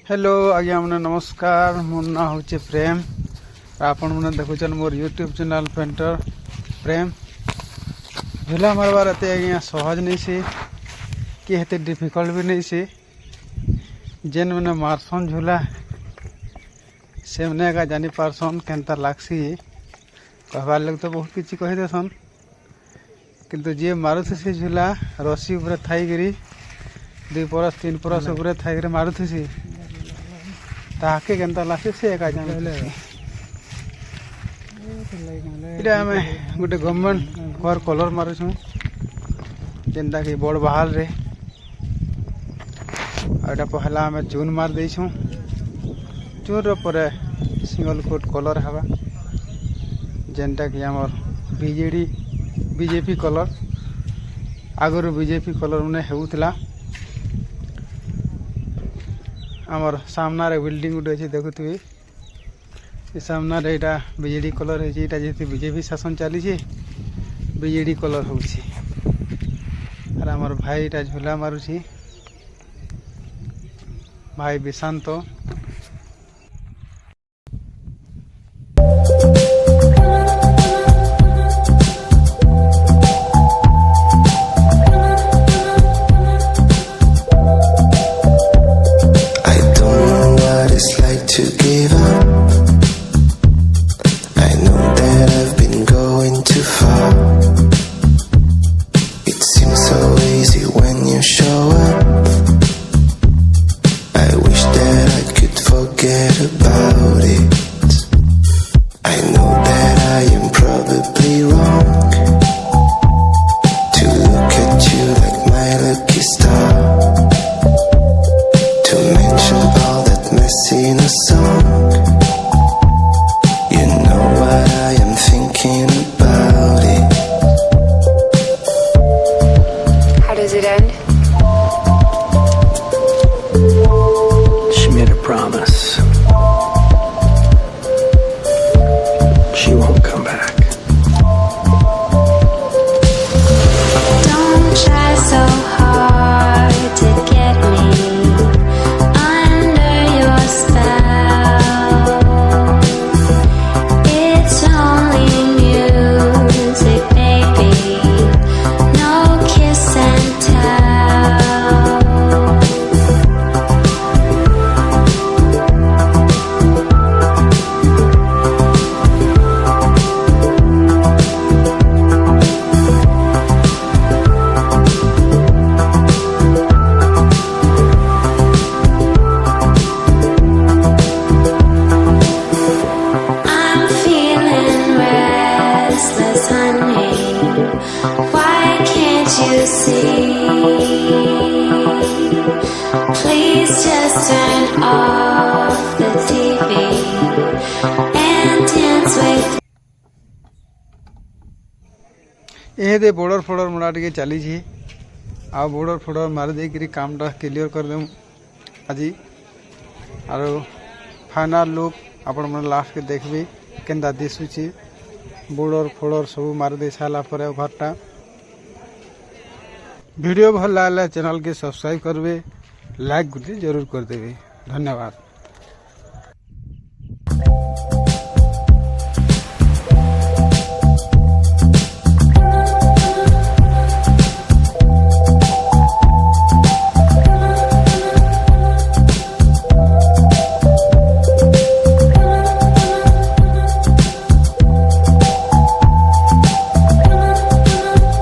Hello आज्ञा मैंने नमस्कार। मोर ना हूँ प्रेम। आपण मैंने देखुन मोर यूट्यूब चैनल पेंटर प्रेम। झूला मारबार एत आज्ञा सहज नहीं से कि हेते डिफिकल्ट भी नहीं से। जेन मैंने मारसन झूला से मैंने का जानी पारसन केनता लागसी कहबार लोग तो बहुत किसी कही देसन, किंतु जी मारुथि से झूला रसी उपरे थाई 2 परस 3 परस उपरे थाई मारुथि ताके केनता लागसी से एका जान इटा हमें गोटे गवर्नमेंट घर कलर मारुछु जेनता कि बड़ बहाल रे आटा पहला हमें चून मार देछु। चून रो परे सिंगल कोट कलर हवा जेनता कि हमर बीजेपी कलर आगुरी बीजेपी कलर उन्हें हेउतला। आमर सामना रे बिल्डिंग गुटे अच्छे देखुथि सामना रे एटा बीजेडी कलर है जेहेतु बीजेपी शासन चली बीजेडी कलर हो आमर भाई एटा झूला मारुछि भाई Vishant. To give up, I know that I've been going too far. It seems so easy when you show up. I wish that I could forget about it. I know that I am probably wrong to look at you like my lucky star, to mention all that mess in a song. You know what I am thinking about it. How does it end? She made a promise. She won't come back. Don't try so hard to get me under your spell. It's only music, baby. No kiss and tell. I'm feeling restless, honey. Why can't you see? Please just turn off the TV and dance with ये दे border फोर्डर मुड़ा टे चली आ border फोर्डर मार देकरी कामटा clear कर them आज are final look आपण मन last के देखबे केनता दिसुची। बॉर्डर फोर्डर सब मार दे साला पर घरटा वीडियो भल लागले चैनल के सब्सक्राइब करबे, लाइक गुटे जरूर कर देबे। धन्यवाद।